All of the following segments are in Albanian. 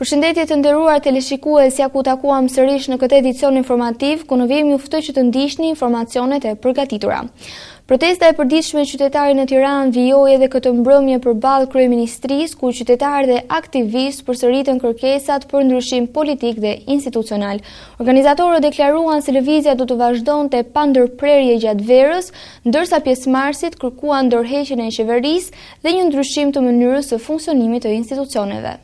Përshëndetje të nderuar teleshikues, ja ku takuam sërish në këtë edicion informativ, ku në vijmë ju ftoj që të ndiqni informacionet e përgatitura. Protesta e përditshme e qytetarit në Tiranë vijoi edhe këtë mbrëmje përballë kryeministrisë, ku qytetarë dhe aktivistë përsëritën kërkesat për ndryshim politik dhe institucional. Organizatorët deklaruan se lëvizja do të vazhdonte pa ndërprerje gjatë verës, ndërsa pjesëmarrësit kërkuan ndërheqjen e qeverisë dhe një ndryshim të mënyrës së funksionimit të institucioneve.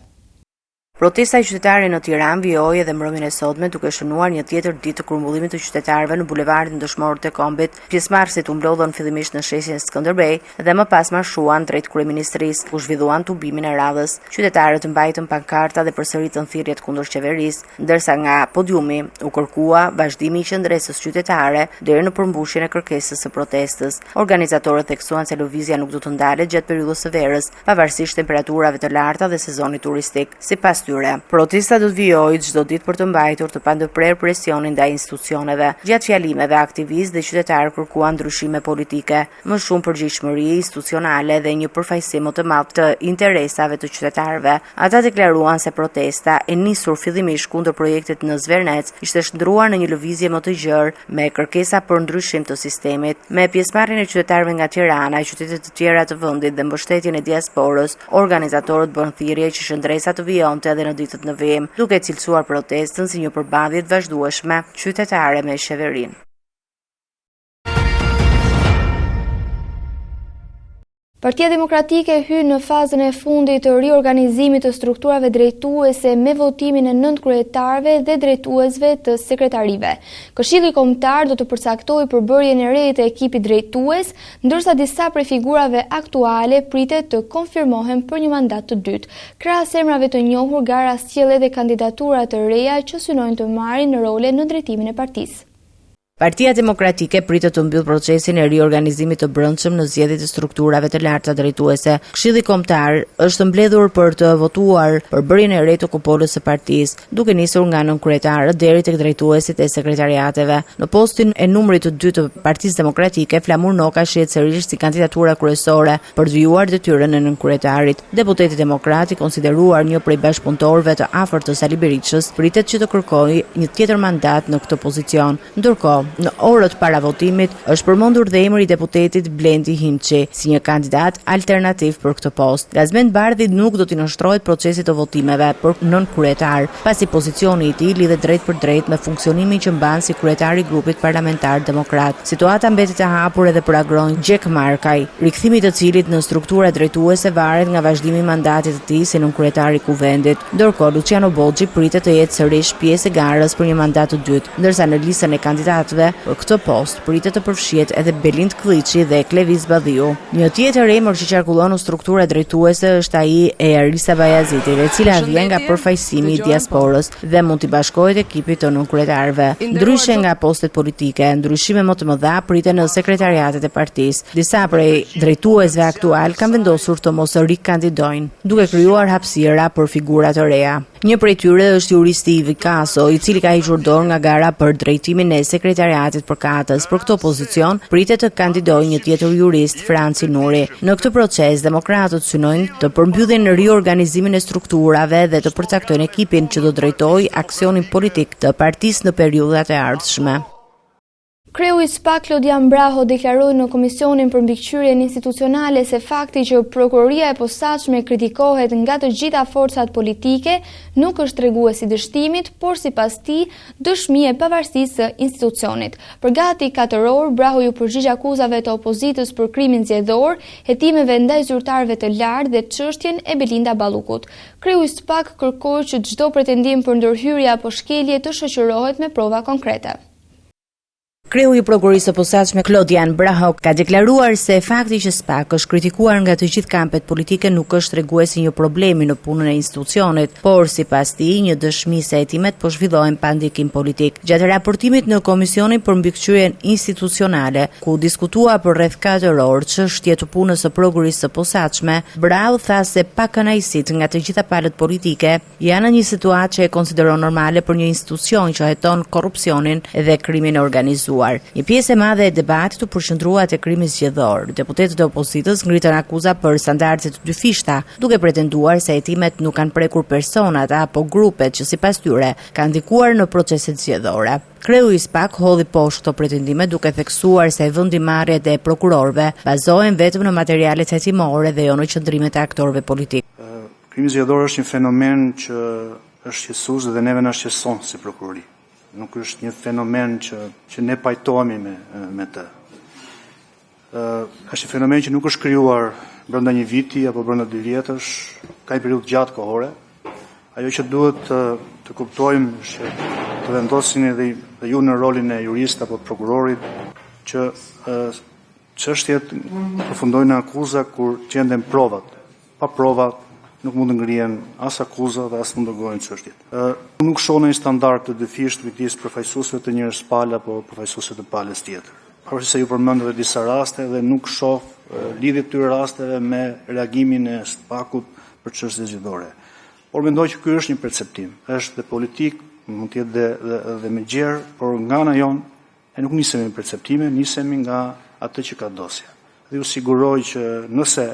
Protesta e qytetarëve në Tiranë vijoi edhe mbrëmjen e sotme duke shënuar një tjetër ditë të grumbullimit të qytetarëve në bulevardin Dëshmorët të Kombit. Pjesëmarrësit u mblodhën fillimisht në sheshin Skënderbej dhe më pas marshuan drejt kryeministrisë, ku zhvilluan tubimin e radhës. Qytetarët mbajtën pankarta dhe përsëritën thirrjet kundër qeverisë, ndërsa nga podiumi u kërkua vazhdimi i qendresës qytetare deri në përmbushjen e kërkesës së protestës. Organizatorët theksuan se lëvizja nuk do të ndalet gjatë periudhës së verës, pavarësisht temperaturave të larta dhe sezonit turistik. Sipas protesta do të vijojë çdo ditë për të mbajtur të pandërprer presionin ndaj institucioneve. Gjatë fjalimeve, aktivistë dhe qytetarë kërkuan ndryshime politike, më shumë përgjegjësi institucionale dhe një përfaqësim më të madh të interesave të qytetarëve. Ata deklaruan se protesta e nisur fillimisht kundër projektit në Zvernec ishte shndruar në një lëvizje më të gjerë me kërkesa për ndryshim të sistemit. Me pjesëmarrjen e qytetarëve nga Tirana, qytetet të tjera të vendit dhe mbështetjen e diasporës, organizatorët bën thirrje që qendresa të vijonte dhe në ditët në vijim, duke cilësuar protestën si një përballje të vazhdueshme qytetare me qeverinë. Partia Demokratike hyn në fazën e fundit të riorganizimit të strukturave drejtuese me votimin e 9 kryetarëve dhe drejtuesve të sekretarive. Këshilli Kombëtar do të përcaktojë përbërjen e re të ekipit drejtues, ndërsa disa prej figurave aktuale pritet të konfirmohen për një mandat të dytë. Krahas emrave të njohur, gara sjell edhe kandidatura të reja që synojnë të marrin në role në drejtimin e partisë. Partia Demokratike pritet të mbyll procesin e riorganizimit të brendshëm në zgjedhjet e strukturave të larta drejtuese. Këshilli Kombëtar është mbledhur për të votuar përbërjen e re të kupolës së partisë, duke nisur nga nënkretarët deri tek drejtuesit e sekretariateve. Në postin e numrit të dytë të Partisë Demokratike, Flamur Noka shihet sërish si kandidatura kryesore për të vijuar detyrën e nënkretarit. Deputeti demokrat i konsideruar një prej bashkëpunëtorëve të afërt të Sali Berishës pritet që të kërkojë një tjetër mandat në këtë pozicion. Ndërkohë, në orët para votimit është përmendur dhe emri i deputetit Blendi Himçi si një kandidat alternativ për këtë post. Gazmend Bardhi nuk do t'i nënshtrohet procesit të votimeve për nënkryetar, pasi pozicioni i tij lidhet drejt për drejt me funksionimin që mban si kryetari i grupit parlamentar demokrat. Situata mbetet e hapur edhe për Agron Gjek Markaj, rikthimi i të cilit në struktura drejtuese varet nga vazhdimi i mandatit të tij si nënkryetar i kuvendit. Ndërkohë, Luciano Boxhi pritet të jetë sërish pjesë e garës për një mandat të dytë, ndërsa në listën e kandidatëve për këtë post pritet të përfshihet edhe Belind Klliçi dhe Kleviz Badhiu. Një tjetër emër që qarkullon në struktura drejtuese është ai e Arisa Bajazitit, e cila vjen nga përfaqësimi i diasporës dhe mund t'i bashkohet ekipit të nënkretarëve. Ndryshe nga postet politike, ndryshime më të mëdha priten në sekretariatet e partisë. Disa prej drejtuesve aktual kanë vendosur të mos rikandidojnë, duke krijuar hapësira për figura të reja. Një prej tyre është juristi Ivi Kaso, i cili ka hequr dorë nga gara për drejtimin e sekretariatit përkatës. Për këtë pozicion pritet të kandidojë një tjetër jurist, Franci Nuri. Në këtë proces, demokratët synojnë të përmbyllin riorganizimin e strukturave dhe të përcaktojnë ekipin që do drejtojë aksionin politik të partisë në periudhat e ardhshme. Kreu i SPAK Lodian Braho deklaroi në Komisionin për Mbikëqyrjen Institucionale se fakti që prokuroria e posaçme kritikohet nga të gjitha forcat politike nuk është tregues i dështimit, por sipas tij dëshmi e pavarësisë së institucionit. Për gati 4 orë, Braho ju përgjigj akuzave të opozitës për krimin zgjedhor, hetimeve ndaj zyrtarëve të lartë dhe çështjen e Belinda Ballukut. Kreu i SPAK kërkoi që çdo pretendim për ndërhyrje apo shkelje të shoqërohet me prova konkrete. Kreu i prokurorisë së posaçme Lodian Braho ka deklaruar se fakti që SPAK është kritikuar nga të gjithë kampet politike nuk është tregues i një problemi në punën e institucionit, por sipas tij një dëshmi se hetimet po zhvillohen pa ndikim politik. Gjatë raportimit në Komisionin për Mbikëqyrjen Institucionale, ku diskutua për rreth 4 orë çështje të punës së prokurorisë së posaçme, Braho tha se pa kënaqësitë nga të gjitha palët politike janë në një situatë që e konsideron normale për një institucion që heton korrupsionin dhe krimin e organizuar. përcaktuar. Një pjesë e madhe e debatit u përqendrua te krimi zgjedhor. Deputetët e opozitës ngritën akuza për standarde të dyfishta, duke pretenduar se hetimet nuk kanë prekur personat apo grupet që sipas tyre kanë ndikuar në proceset zgjedhore. Kreu i SPAK hodhi poshtë këto pretendime duke theksuar se vendimarrjet e prokurorëve bazohen vetëm në materialet hetimore dhe jo në qëndrimet e aktorëve politikë. Krimi zgjedhor është një fenomen që është qetësues dhe neve na shqetëson si prokurori. Nuk është një fenomen që ne pajtohemi me të. Është një fenomen që nuk është krijuar brenda një viti apo brenda 2 vjetësh, ka një periudhë gjatë kohore. Ajo që duhet të kuptojmë është të vendosin edhe ju në rolin e jurist apo prokurorit që çështjet përfundojnë në akuza kur gjenden provat. Pa prova nuk mund të ngrihen as akuza dhe as mund të gohen çështjet. Nuk shoh një standard të dyfisht midis përfaqësuesve të njërës palë apo përfaqësuesve të palës tjetër. Pavarësisht se ju përmendët disa raste dhe nuk shoh lidhje të këtyre rasteve me reagimin e SPAK-ut për çështje zgjedhore. Por mendoj që ky është një perceptim. Është dhe politik, mund të jetë dhe me gjerë, por nga ana jon e nuk nisemi me perceptime, nisemi nga atë që ka dosja. Dhe ju siguroj që nëse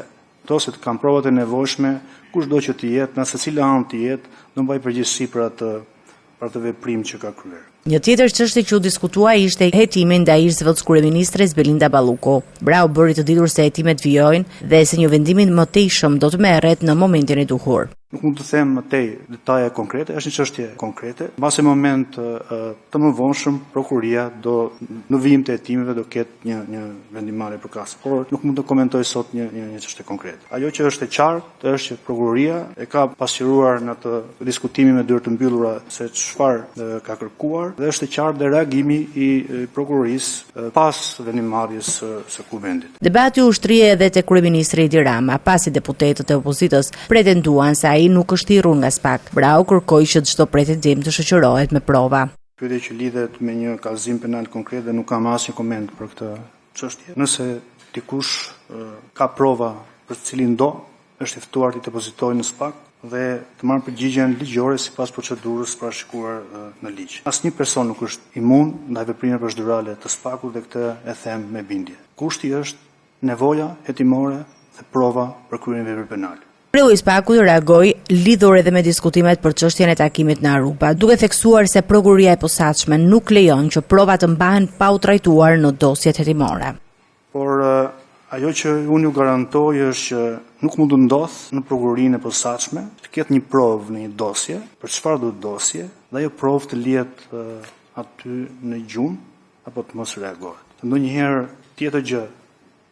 dosjet kanë provat e nevojshme, kushdo që të jetë, në secila anë të jetë, do mbaj përgjegjësi për atë veprim që ka kryer. Një tjetër çështje që u diskutua ishte hetimi ndaj ish-zëvendësministres Belinda Balluku. Brau bëri të ditur se hetimet vijojnë dhe se një vendim më tejshëm do të merret në momentin e duhur. Nuk mund të them më tej detaje konkrete, është një çështje konkrete. Mbas moment të mëvonshëm prokuria do në vijim të hetimeve do ketë një vendimarrje përkatëse. Por nuk mund të komentoj sot një çështje konkrete. Ajo që është e qartë është që prokuria e ka pasqyruar në të diskutimi me dyert të mbyllura se çfarë ka kërkuar dhe është e qartë dhe reagimi i prokurorisë pas vendimarrjes së kuvendit. Debati u ushtri edhe te kryeministri Edi Rama, pasi deputetët e opozitës pretenduan se ai nuk është thirrur nga SPAK. Brau kërkoi që çdo pretendim të shoqërohet me prova. Pyetje që lidhet me një kallëzim penal konkret dhe nuk kam asnjë koment për këtë çështje. Nëse dikush ka prova për cilin do, është i ftuar të depozitojë në SPAK dhe të marrë përgjigjen ligjore sipas procedurës parashikuar në ligj. Asnjë person nuk është imun ndaj veprimeve procedurale të SPAK-ut dhe këtë e them me bindje. Kushti është nevoja hetimore dhe prova për kryen e veprës penale. Kreu i SPAK-ut reagoi lidhur edhe me diskutimet për çështjen e takimit në Aruba, duke theksuar se prokuroria e posaçme nuk lejon që provat të mbahen pa u trajtuar në dosjet hetimore. Por ajo që unë ju garantoj është që nuk mund të ndodh në prokurorinë e posaçme të ketë një provë në një dosje, për çfarë do dosje, dhe ajo provë të lihet aty në gjumë apo të mos reagohet. Ndonjëherë tjetër gjë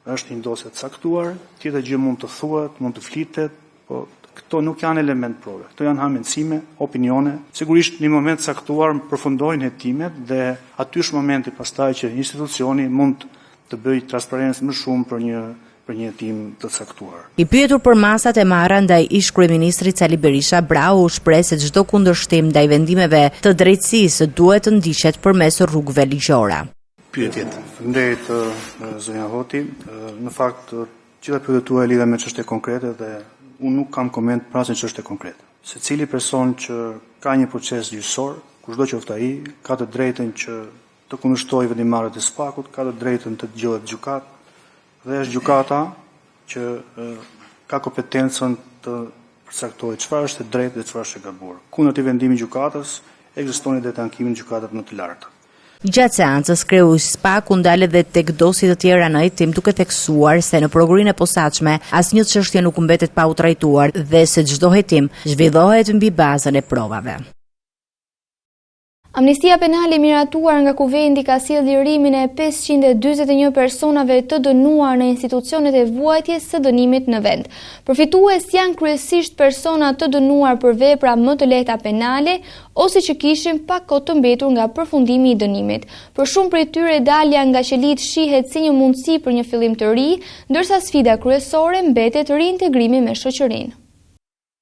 është një dosje të caktuar, tjetër gjë mund të thuhet, mund të flitet, po këto nuk janë element prove. Këto janë hamendësime, opinione. Sigurisht në një moment caktuar përfundojnë hetimet dhe aty është momenti pastaj që institucioni mund të bëjë transparencë më shumë për një hetim të caktuar. I pyetur për masat e marra ndaj ish-kryeministrit Sali Berisha, Brau u shpreh se çdo kundërshtim ndaj vendimeve të drejtësisë duhet të ndiqet përmes rrugëve ligjore. Pyetjet. Faleminderit zonja Hoti. Në fakt gjitha pyetjet tuaja lidhen me çështje konkrete dhe unë nuk kam koment për asnjë çështje konkrete. Secili person që ka një proces gjyqësor, kushdo qoftë ai, ka të drejtën që të kundërshtojë vendimarrjet e SPAK-ut, ka të drejtën të dëgjohet gjykat dhe është gjykata që ka kompetencën të përcaktojë çfarë është e drejtë dhe çfarë është e gabuar. Kundër këtij vendimi i gjykatës ekziston edhe tankimi në gjykatat më të larta. Gjatë seancës, kreu i SPAK u ndal edhe tek dosje të tjera në hetim duke theksuar se në prokurorinë e posaçme asnjë çështje nuk mbetet pa u trajtuar dhe se çdo hetim zhvillohet mbi bazën e provave. Amnistia penale miratuar nga Kuvendi ka sjellë lirimin e 541 personave të dënuar në institucionet e vuajtjes së dënimit në vend. Përfitues janë kryesisht persona të dënuar për vepra më të lehta penale ose që kishin pak kohë të mbetur nga përfundimi i dënimit. Për shumë prej tyre dalja nga qelit shihet si një mundësi për një fillim të ri, ndërsa sfida kryesore mbetet reintegrimi me shoqërinë.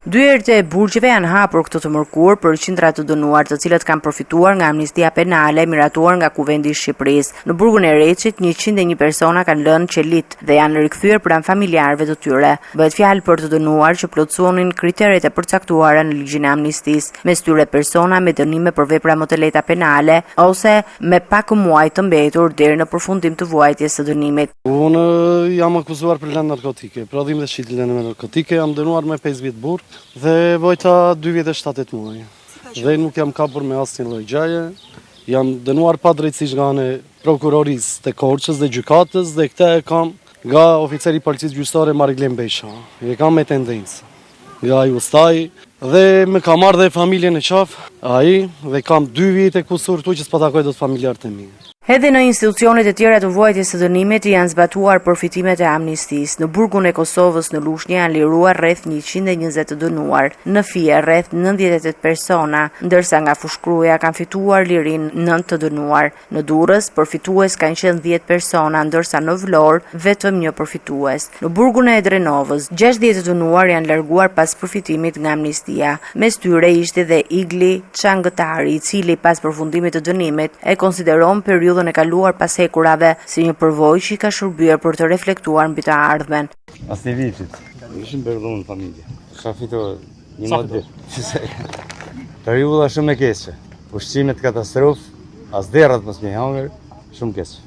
Dy herët e burgjeve janë hapur këtë të mërkur për qindra të dënuar, të cilët kanë përfituar nga amnistia penale miratuar nga Kuvendi i Shqipërisë. Në burgun e Reçit, 101 persona kanë lënë qelit dhe janë rikthyer pranë familjarëve të tyre. Bëhet fjalë për të dënuar që plotësonin kriteret e përcaktuara në ligjin e amnistisë, mes tyre persona me dënime për vepra më të lehta penale ose me pak muaj të mbetur deri në përfundim të vuajtjes së dënimit. Unë jam akuzuar për lënë narkotike, prodhim dhe shitje lënë narkotike, jam dënuar me 5 vjet burg dhe vojta 2 vjet e 7 muaj. Dhe nuk jam kapur me asnjë lloj gjaje. Jam dënuar pa drejtësisht nga ana e prokurorisë të Korçës dhe gjykatës dhe këtë e kam nga oficeri i policisë gjyqësore Mariglen Besha. E kam me tendencë nga ai ustaj dhe më ka marrë dhe familjen e qafë ai dhe kam 2 vite kusur tu që s'pa takoj dot familjarët e mi. Edhe në institucionet e tjera të vuajtjes së dënimit janë zbatuar përfitimet e amnistisë. Në burgun e Kosovës në Lushnjë janë liruar rreth 120 të dënuar, në Fije rreth 98 persona, ndërsa nga Fushkruja kanë fituar lirinë 9 të dënuar. Në Durrës përfitues kanë qenë 10 persona, ndërsa në Vlorë vetëm 1 përfitues. Në burgun e Drenovës, 60 të dënuar janë larguar pas përfitimit nga amnistia. Mes tyre ishte dhe Igli Çangëtari, i cili pas përfundimit të dënimit e konsideron periudhën e kaluar pas hekurave si një përvojë që i ka shërbyer për të reflektuar mbi të ardhmen. As një vitit, ishim berdhun në familje. Ka fituar një model. Periudha shumë e keqe. Ushqimet katastrofë, as derrat mos më hangër, shumë keqe.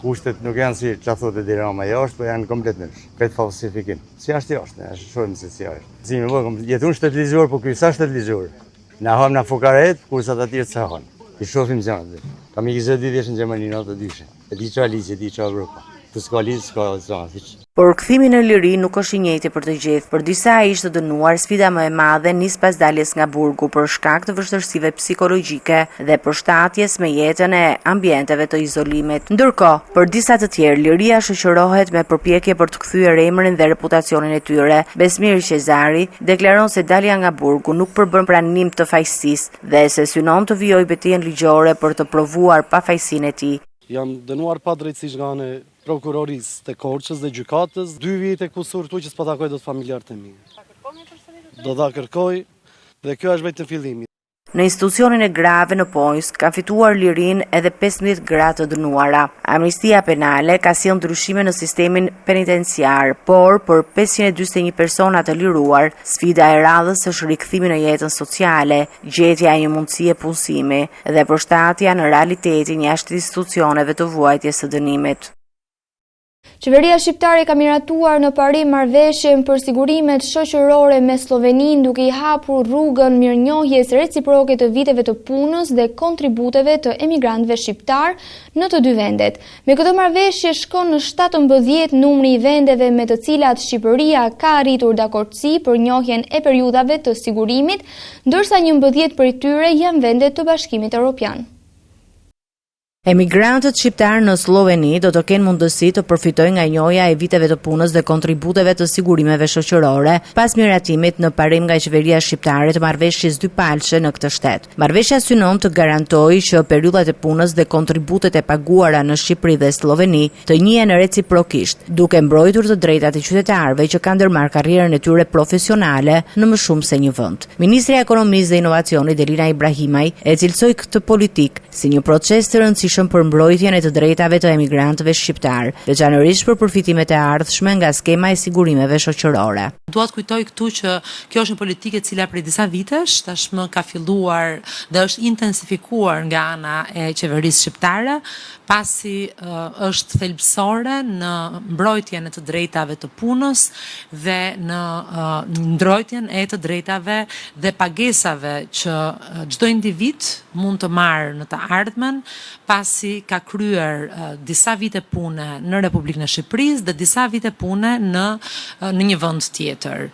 Kushtet nuk janë si çfarë thotë deri ama jashtë, po janë komplet ndryshe. Këtë falsifikim. Si është jashtë, ne shohim se si është. Si më vjen, jetun shtetligjor, po ky sa shtetligjor. Na hom na fukaret, kurse ata të tjerë sa hon. I shohim gjanë. Kam i 20 vjeç në Gjermani, natë dyshe. E di çfarë ligje, di çfarë Evropa. Të s'ka ligj, s'ka zonë. Por kthimi në liri nuk është i njëjti për të gjithë. Për disa ishte dënuar, sfida më e madhe nis pas daljes nga burgu për shkak të vështirësive psikologjike dhe përshtatjes me jetën e ambienteve të izolimit. Ndërkohë, për disa të tjerë, liria shoqërohet me përpjekje për të kthyer emrin dhe reputacionin e tyre. Besmir Qezari deklaron se dalja nga burgu nuk përbën pranim të fajësisë dhe se synon të vijojë betejën ligjore për të provuar pafajësinë e tij. Jam dënuar pa drejtësisht nga ana e prokurorisë të Korçës dhe gjykatës, 2 vite kusur tu që s'pa takoj dot familjarët e mi. Do ta kërkoj dhe kjo është vetëm fillimi. Në institucionin e grave në Pojsk ka fituar lirinë edhe 15 gra të dënuara. Amnistia penale ka sjellë ndryshime në sistemin penitenciar, por për 541 persona të liruar, sfida e radhës është rikthimi në jetën sociale, gjetja e një mundësie punësimi dhe përshtatja në realitetin jashtë institucioneve të vuajtjes së dënimit. Qeveria shqiptare ka miratuar në parim marrëveshjen për sigurimet shoqërore me Sloveninë, duke i hapur rrugën mirënjohjes reciproke të viteve të punës dhe kontributeve të emigrantëve shqiptar në të dy vendet. Me këtë marrëveshje shkon në 17 numri i vendeve me të cilat Shqipëria ka arritur dakordsi për njohjen e periudhave të sigurimit, ndërsa 11 prej tyre janë vende të Bashkimit Evropian. Emigrantët shqiptar në Sloveni do të kenë mundësi të përfitojnë nga njohja e viteve të punës dhe kontributeve të sigurimeve shoqërore pas miratimit në parim nga qeveria shqiptare të marrëveshjes dypalçe në këtë shtet. Marrëveshja synon të garantojë që periudhat e punës dhe kontributet e paguara në Shqipëri dhe Sloveni të njihen reciprokisht, duke mbrojtur të drejtat e qytetarëve që kanë ndërmarrë karrierën e tyre profesionale në më shumë se një vend. Ministri i Ekonomisë dhe Inovacionit Elina Ibrahimaj e cilësoi këtë politikë si një proces të rëndësishëm për mbrojtjen e të drejtave të emigrantëve shqiptar, veçanërisht për përfitimet e ardhshme nga skema e sigurimeve shoqërore. Dua të kujtoj këtu që kjo është një politikë e cila prej disa vitesh tashmë ka filluar dhe është intensifikuar nga ana e qeverisë shqiptare, pasi është thelbësore në mbrojtjen e të drejtave të punës dhe në mbrojtjen e të drejtave dhe pagesave që çdo individ mund të marrë në të ardhmen, pasi ka kryer disa vite pune në Republikën e Shqipërisë dhe disa vite pune në një vend tjetër.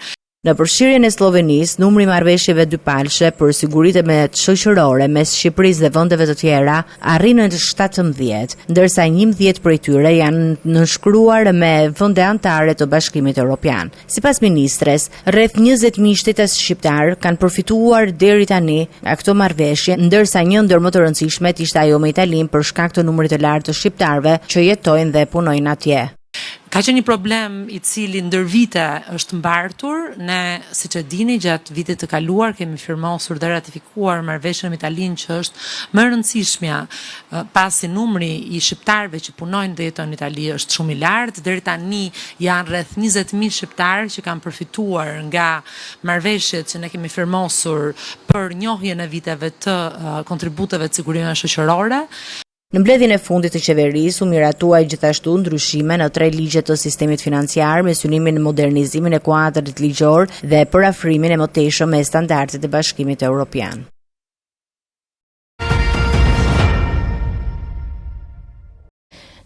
Në përfshirjen e Slovenisë, numri i marrëveshjeve dypalçe për siguritë me shoqërore mes Shqipërisë dhe vendeve të tjera arrin në 17, ndërsa 11 prej tyre janë nënshkruar me vende anëtare të Bashkimit Evropian. Sipas ministres, rreth 20.000 shtetas shqiptar kanë përfituar deri tani nga këto marrëveshje, ndërsa një ndër më të rëndësishmet ishte ajo me Italinë për shkak të numrit të lartë të shqiptarëve që jetojnë dhe punojnë atje. Ka qenë një problem i cili ndër vite është mbartur. Ne, siç e dini, gjatë vitit të kaluar kemi firmosur dhe ratifikuar marrëveshjen me Italinë që është më e rëndësishmja, pasi numri i shqiptarëve që punojnë dhe jetojnë në Itali është shumë i lartë. Deri tani janë rreth 20.000 shqiptarë që kanë përfituar nga marrëveshjet që ne kemi firmosur për njohjen e viteve të kontributeve të sigurimeve shoqërore. Në mbledhjen e fundit të qeverisë u miratuaj gjithashtu ndryshime në 3 ligje të sistemit financiar me synimin në modernizimin e kuadrit ligjor dhe përafrimin e mëtejshëm me standardet e Bashkimit Evropian.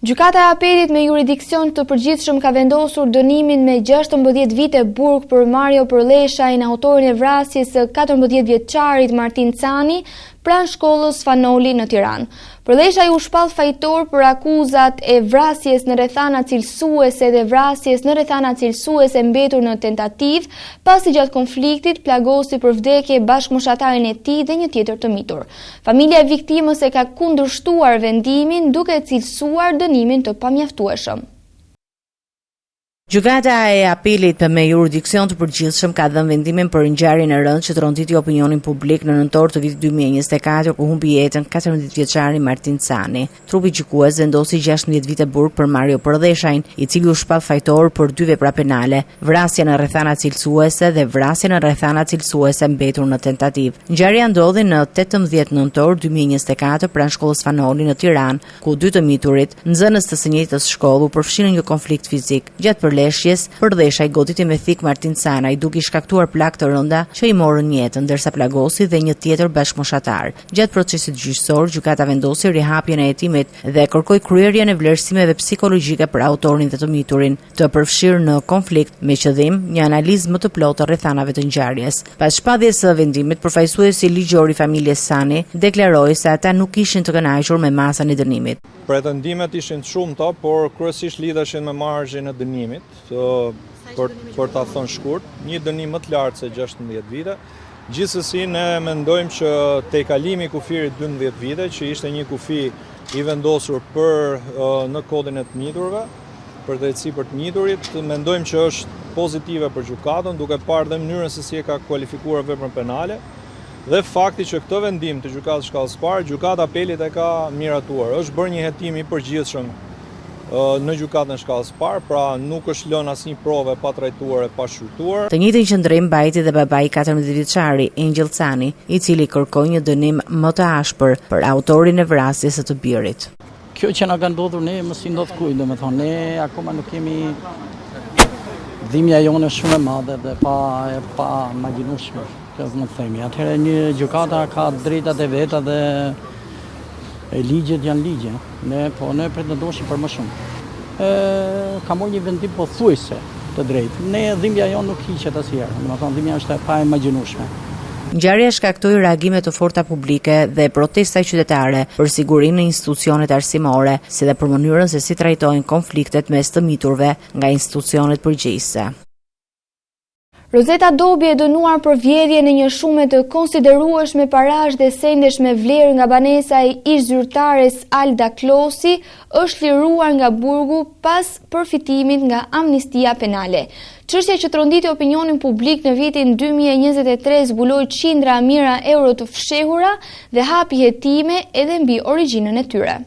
Gjykata e Apelit me jurisdiksion të përgjithshëm ka vendosur dënimin me 16 vite burg për Mario Përleshajin, autorin e vrasjes së 14 vjeçarit Martin Cani, pranë shkollës Fanoli në Tiranë. Përleshaj u shpall fajtor për akuzat e vrasjes në rrethana cilësuese dhe vrasjes në rrethana cilësuese mbetur në tentativë, pasi gjatë konfliktit plagosi për vdekje bashkëmoshatarin e tij dhe një tjetër të mitur. Familja e viktimës e ka kundërshtuar vendimin duke cilësuar dënimin të pamjaftueshëm. Gjykata e Apelit me jurisdiksion të përgjithshëm ka dhënë vendimin për ngjarjen e rëndë që tronditi opinionin publik në nëntor të vitit 2024 ku humbi jetën 14 vjeçari Martin Cani. Trupi gjykues vendosi 16 vite burg për Mario Përleshajin, i cili u shpall fajtor për 2 vepra penale, vrasje në rrethana cilësuese dhe vrasje në rrethana cilësuese mbetur në tentativë. Ngjarja ndodhi në 18 nëntor 2024 pranë shkollës Fanoli në Tiranë, ku 2 të miturit, nxënës të së njëjtës shkolle, u përfshinë në një konflikt fizik. Gjatë Përleshaj goditi me thik Martin Canaj duke i shkaktuar plagë të rënda që i morën jetën, ndërsa plagosi dhe një tjetër bashkëmoshatar. Gjatë procesit gjyqësor, gjykata vendosi rihapjen e hetimit dhe kërkoi kryerjen e vlerësimeve psikologjike për autorin dhe të miturin, të përfshirë në konflikt me qëllim një analizë më të plotë të rrethanave të ngjarjes. Pas shpalljes së vendimit, përfaqësuesi ligjor i familjes Sani deklaroi se ata nuk ishin të kënaqur me masën e dënimit. Pretendimet ishin të shumta, por kryesisht lidheshin me margjen e dënimit, për ta thënë shkurt, një dënim më të lartë se 16 vite. Gjithsesi ne mendojmë që te kalimi i kufirit 12 vite, që ishte një kufi i vendosur në kodin e të miturve, për drejtësi për të miturit, mendojmë që është pozitive për gjykatën, duke parë dhe mënyrën se si e ka kualifikuar veprën penale. Dhe fakti që këtë vendim të gjykatës shkallës parë, gjykata Apelit e ka miratuar. Është bërë një hetim i përgjithshëm në gjykatën shkallës parë, pra nuk është lënë asnjë provë pa trajtuar e pa shqyrtuar. Të njëjtin qëndrim mbajti dhe babai 14 vjeçari Angel Cani, i cili kërkoi një dënim më të ashpër për autorin e vrasjes së të birit. Kjo që na ka ndodhur ne mos i ndodh kujt, domethënë ne akoma nuk kemi dhimbja jone shumë e madhe dhe pa imagjinueshme. Më themi. Atëherë një gjykata ka drejtat e veta dhe ligjet janë ligje. Ne pretendoshim për më shumë. Ka marrë një vendim pothuajse të drejtë. Ne dhimbja jonë nuk hiqet asnjëherë. Domethënë dhimbja është e pa imagjinueshme. Ngjarja shkaktoi reagime të forta publike dhe protesta qytetare për sigurinë në institucionet arsimore, si dhe për mënyrën se si trajtojnë konfliktet mes të miturve nga institucionet përgjegjëse. Rozeta Dobi e dënuar për vjedhje në një shume të konsiderueshme parash dhe sendesh me vlerë nga banesa e ish-zyrtares Alda Klosi është liruar nga burgu pas përfitimit nga amnistia penale. Çështja që tronditi opinionin publik në vitin 2023 zbuloi qindra mijëra euro të fshehura dhe hapi hetime edhe mbi origjinën e tyre.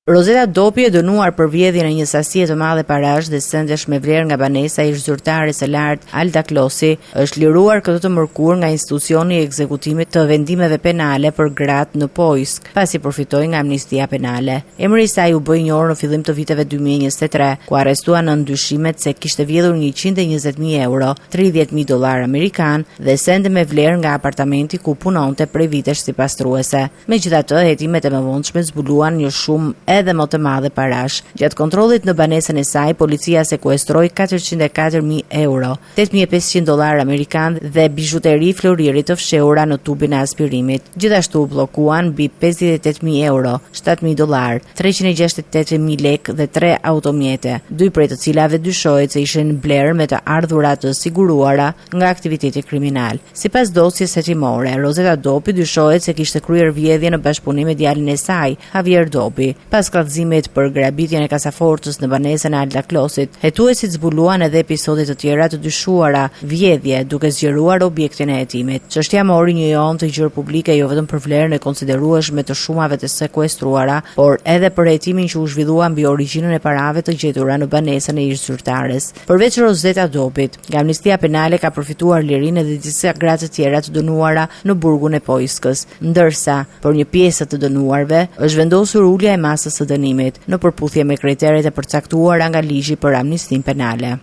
Rozeta Dopi e dënuar për vjedhjen e një sasie të madhe parash dhe sendesh me vlerë nga banesa e ish-zyrtares së lartë Alda Klosi është liruar këtë të mërkurë nga institucioni i ekzekutimit të vendimeve penale për gratë në Pojsk, pasi përfitoi nga amnistia penale. Emri i saj u bë i njohur në fillim të viteve 2023, ku arrestuan në ndyshimet se kishte vjedhur 120.000 euro, $30.000 amerikan dhe sende me vlerë nga apartamenti ku punonte prej vitesh si pastruese. Megjithatë, hetimet e mëvonshme zbuluan një shumë edhe më të madhe parash. Gjatë kontrollit në banesën e saj, policia sekuestroi 404.000 euro, $8.500 amerikan dhe bijuteri floriri të fshehura në tubin e aspirimit. Gjithashtu bllokuan mbi 58.000 euro, $7.000, 368.000 lek dhe 3 automjete, 2 prej të cilave dyshohet se ishin blerë me të ardhura të siguruara nga aktiviteti kriminal. Sipas dosjes hetimore, Rozeta Dopi dyshohet se kishte kryer vjedhje në bashkëpunim me djalin e saj, Javier Dopi. Sipas kallëzimit për grabitjen e kasaforcës në banesën e Alta Klosit, hetuesit zbuluan edhe episode të tjera të dyshuara vjedhje duke zgjeruar objektin e hetimit. Çështja mori një jon të gjerë publike jo vetëm për vlerën e konsiderueshme të shumave të sekuestruara, por edhe për hetimin që u zhvillua mbi origjinën e parave të gjetura në banesën e ish zyrtares. Përveç Rosetta Dobit, nga Amnistia Penale ka përfituar lirinë edhe disa gra të tjera të dënuara në burgun e Pojskës, ndërsa për një pjesë të dënuarve është vendosur ulja e masës së dënimit në përputhje me kriteret e përcaktuara nga ligji për amnistin penale.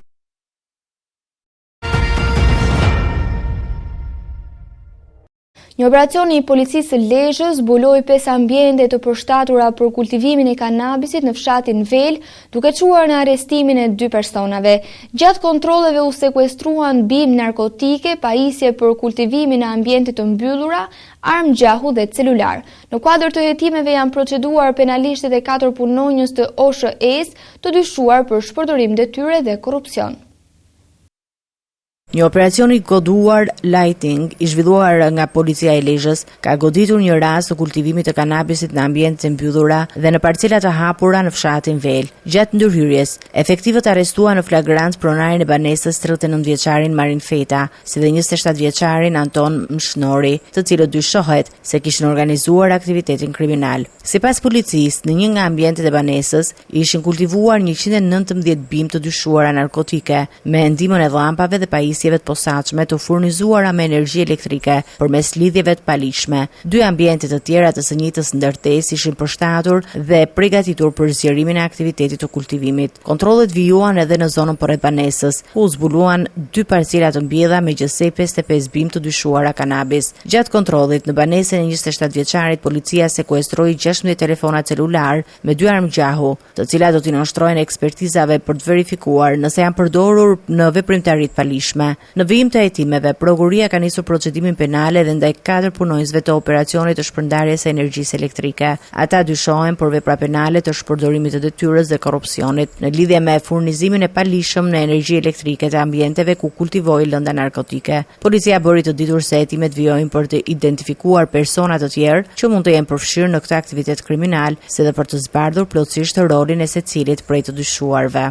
Një operacion i policisë së Lezhës zbuloi 5 ambiente të përshtatura për kultivimin e kanabisit në fshatin Vel, duke çuar në arrestimin e 2 personave. Gjatë kontrolleve u sekuestruan bimë narkotike, pajisje për kultivimin e ambiente të mbyllura, armë gjahu dhe celular. Në kuadër të hetimeve janë proceduar penalisht edhe 4 punonjës të OSH-s të dyshuar për shpërdorim detyre dhe korrupsion. Një operacion i koduar Lighting, i zhvilluar nga policia e Lezhës, ka goditur një rast të kultivimit të kanabisit në ambiente të mbyllura dhe në parcela të hapura në fshatin Vel. Gjatë ndërhyrjes, efektivët arrestuan në flagrant pronarin e banesës 39-vjeçarin Marin Feta, si dhe 27-vjeçarin Anton Mshnori, të cilët dyshohet se kishin organizuar aktivitetin kriminal. Sipas policisë, në një nga ambientet e banesës ishin kultivuar 119 bimë të dyshuara narkotike, me ndihmën e llampave dhe pajisjeve të posaçme të furnizuara me energji elektrike përmes lidhjeve të paligjshme. 2 ambiente të tjera të së njëjtës ndërtesë ishin përshtatur dhe përgatitur për zgjerimin e aktivitetit të kultivimit. Kontrollet vijuan edhe në zonën përreth banesës, ku u zbuluan 2 parcela të mbjedha me gjësej 55 bimë të dyshuara kanabis. Gjatë kontrollit në banesën e 27-vjeçarit, policia sekuestroi 16 telefona celular me 2 armë gjahu, të cilat do t'i nënshtrohen ekspertizave për të verifikuar nëse janë përdorur në veprimtari të paligjshme. Në vijim të hetimeve, prokuroria ka nisur procedimin penal edhe ndaj 4 punonjësve të operacionit të shpërndarjes së energjisë elektrike. Ata dyshohen për vepra penale të shpërdorimit të detyrës dhe korrupsionit në lidhje me furnizimin e paligjshëm në energji elektrike të ambienteve ku kultivoi lënda narkotike. Policia bëri të ditur se hetimet vijojnë për të identifikuar persona të tjerë që mund të jenë përfshirë në këtë aktivitet kriminal, si dhe për të zbardhur plotësisht rolin e secilit prej të dyshuarve.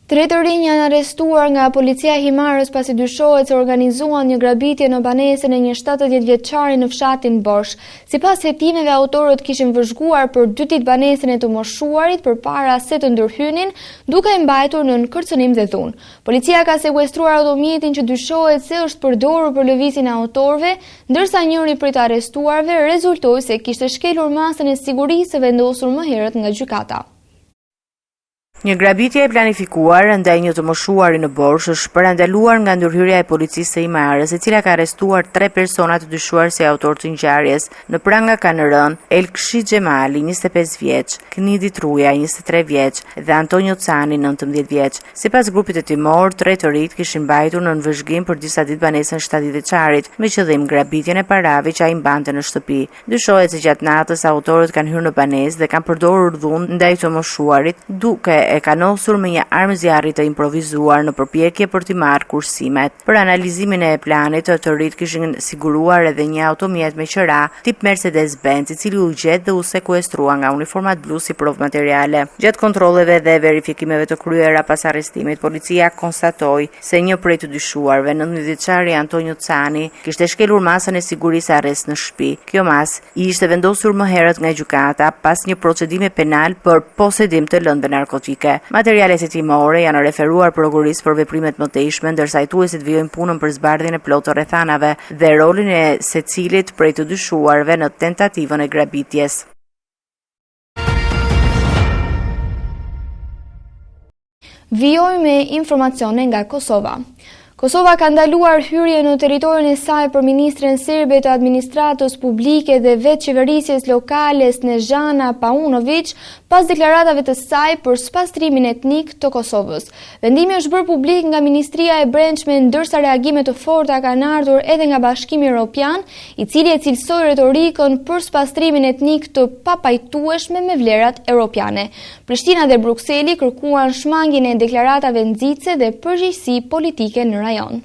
3 të rinj janë arrestuar nga policia e Himarës pasi dyshohet se organizuan një grabitje në banesën e një 70-vjeçari në fshatin Bosh. Sipas hetimeve, autorët kishin vëzhguar për 2 ditë banesën e të moshuarit përpara se të ndërhynin, duke e mbajtur në kërcënim dhe dhunë. Policia ka sekuestruar automjetin që dyshohet se është përdorur për lëvizjen e autorëve, ndërsa njëri prej të arrestuarve rezultoi se kishte shkelur masën e sigurisë së vendosur më herët nga gjykata. Një grabitje e planifikuar ndaj një të moshuari në Borsh është parandaluar nga ndërhyrja e policisë së Himarës, e cila ka arrestuar 3 persona të dyshuar si autor të ngjarjes. Në pranga kanë rënë Elkshi Xhemali, 25 vjeç, Knidi Truja, 23 vjeç dhe Antonio Cani, 19 vjeç. Sipas grupit hetimor, 3 të rit kishin mbajtur në vëzhgim për disa ditë banesën 70-vjeçarit me qëllim grabitjen e parave që ai mbante në shtëpi. Dyshohet se gjatë natës autorët kanë hyrë në banesë dhe kanë përdorur dhunë ndaj të moshuarit, duke e kanosur me një armë zjarri të improvizuar në përpjekje për t'i marrë kursimet. Për analizimin e planit, të rit kishin siguruar edhe një automjet me qëra tip Mercedes-Benz, i cili u gjet dhe u sekuestrua nga uniformat blu si provë materiale. Gjatë kontrolleve dhe verifikimeve të kryera pas arrestimit, policia konstatoi se një prej të dyshuarve, 19-vjeçari Antonio Cani, kishte shkelur masën e sigurisë arrest në shtëpi. Kjo masë i ishte vendosur më herët nga gjykata pas një procedimi penal për posedim të lëndëve narkotike. Materialet hetimore janë referuar prokurisë për veprimet mëtejshme, ndërsa hetuesit vijojnë punën për zbardhjen e plotë të rrethanave dhe rolin e secilit prej të dyshuarve në tentativën e grabitjes. Vijojmë me informacione nga Kosova. Kosova ka ndaluar hyrje në territorin e saj për ministren serbe të administratës publike dhe vetë qeverisjes lokale Snežana Paunović pas deklaratave të saj për spastrimin etnik të Kosovës. Vendimi është bërë publik nga Ministria e Brendshme, ndërsa reagime të forta kanë ardhur edhe nga Bashkimi Evropian, i cili e cilësoi retorikën për spastrimin etnik të papajtueshme me vlerat europiane. Prishtina dhe Brukseli kërkuan shmangjen e deklaratave nxitse dhe përgjegjësi politike në rajon.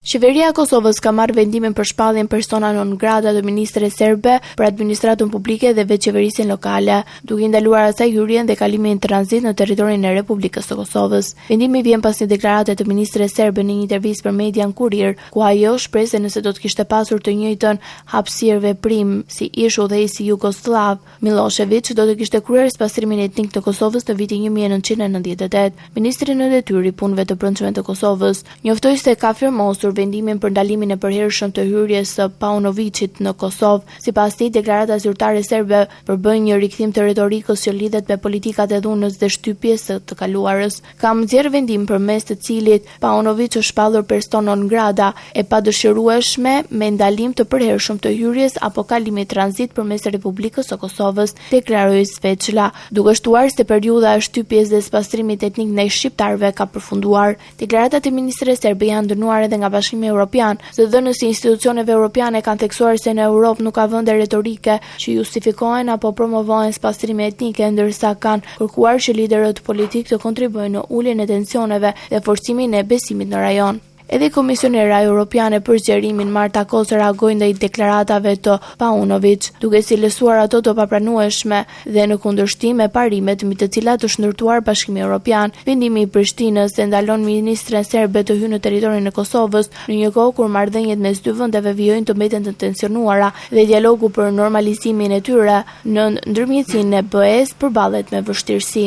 Qeveria e Kosovës ka marrë vendimin për shpalljen persona non grata të ministres serbe për administratën publike dhe veçeverisjen lokale, duke ndaluar asaj hyrjen dhe kalimin në tranzit në territorin e Republikës së Kosovës. Vendimi vjen pas një deklarate të ministres serbe në një intervistë për median Kurir, ku ajo shpreh se nëse do të kishte pasur të njëjtën hapësirë veprim si ish udhëheqësi Jugoslav Milošević, do të kishte kryer spastrimin etnik të Kosovës në vitin 1998. Ministri në detyrë i punëve të brendshme të Kosovës njoftoi se ka firmosur vendimin për ndalimin e përhershëm të hyrjes së Paunovicit në Kosovë. Sipas tij, deklarata zyrtare serbe përbën një rikthim të retorikës që lidhet me politikat e dhunës dhe shtypjes së të kaluarës. Ka nxjerrë vendim përmes të cilit Paunovic është shpallur persona non grata e padëshirueshme me ndalim të përhershëm të hyrjes apo kalimit tranzit përmes Republikës së Kosovës, deklaroi Sveçla, duke shtuar se periudha e shtypjes dhe spastrimit etnik ndaj shqiptarëve ka përfunduar. Deklaratat e ministres serbe janë dënuar edhe nga Bashkimi Evropian, se dhënës e institucioneve europiane kanë theksuar se në Europë nuk ka vende retorike që justifikohen apo promovohen spastrime etnike, ndërsa kanë kërkuar që liderët politik të kontribuojnë në uljen e tensioneve dhe forcimin e besimit në rajon. Edhe Komisionera Europiane për zgjerimin Marta Kos reagoi ndaj deklaratave të Paunovic, duke cilësuar ato të papranueshme dhe në kundërshtim me parimet mbi të cilat është ndërtuar Bashkimi Evropian. Vendimi i Prishtinës se ndalon ministren serbe të hyjë në territorin e Kosovës në një kohë kur marrëdhëniet mes dy vendeve vijojnë të mbeten të tensionuara dhe dialogu për normalizimin e tyre në ndërmjetësinë e BE-s përballet me vështirësi.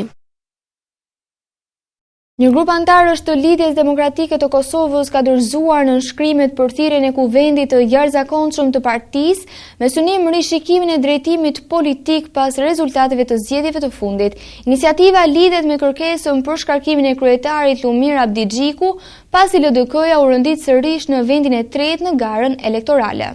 Një grup antarësh të Lidhjes Demokratike të Kosovës ka dorëzuar nënshkrimet për thirrjen e kuvendit të jashtëzakonshëm të partisë me synim rishikimin e drejtimit politik pas rezultateve të zgjedhjeve të fundit. Iniciativa lidhet me kërkesën për shkarkimin e kryetarit Lumir Abdigjiku, pasi LDK-ja u rëndit sërish në vendin e tretë në garën elektorale.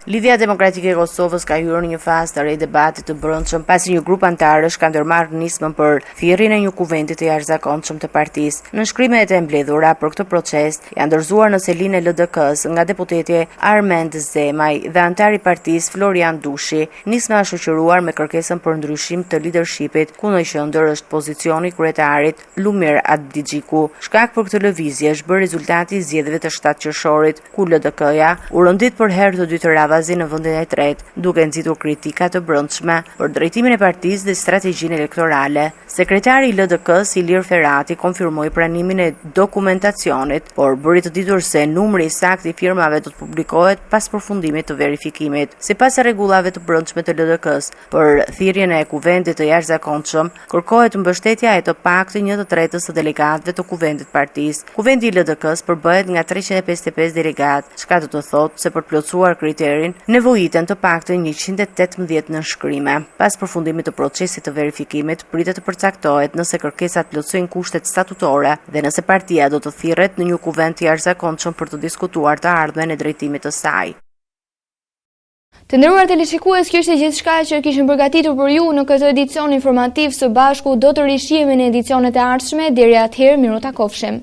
Lidhja Demokratike e Kosovës ka hyrë në një fazë të re debatit të brendshëm pasi një grup antarësh ka ndërmarrë nismën për thirrjen e një kuvendi të jashtëzakonshëm të partisë. Nënshkrimet e mbledhura për këtë proces janë dorëzuar në selinë e LDK-s nga deputeti Armend Zemaj dhe antari i partisë Florian Dushi. Nisma është shoqëruar me kërkesën për ndryshim të leadershipit, ku në qendër është pozicioni i kryetarit Lumir Abdigjiku. Shkak për këtë lëvizje është bërë rezultati i zgjedhjeve të 7 qershorit, ku LDK-ja u rëndit për herë të dytë në vendin e tretë, duke nxitur kritika të brendshme për drejtimin e partisë dhe strategjinë elektorale. Sekretari i LDK-s Ilir Ferati konfirmoi pranimin e dokumentacionit, por bëri të ditur se numri i saktë i firmave do të publikohet pas përfundimit të verifikimit. Sipas rregullave të brendshme të LDK-s, për thirrjen e kuvendit të jashtëzakonshëm, kërkohet mbështetja e të paktën 1/3 të delegatëve të kuvendit partisë. Kuvendi i LDK-s përbëhet nga 355 delegatë, çka do të thotë se për të plotësuar kriterin nevojiten të paktën 118 nënshkrime. Pas përfundimit të procesit të verifikimit, pritet të përcaktohet nëse kërkesat plotësojnë kushtet statutore dhe nëse partia do të thirret në një kuvend të jashtëzakonshëm për të diskutuar të ardhmen e drejtimit të saj. Të nderuar teleshikues, kjo ishte gjithçka që kishim përgatitur për ju në këtë edicion informativ. Së bashku do të rishihemi në edicionet e ardhshme. Deri atëherë, miru takofshim.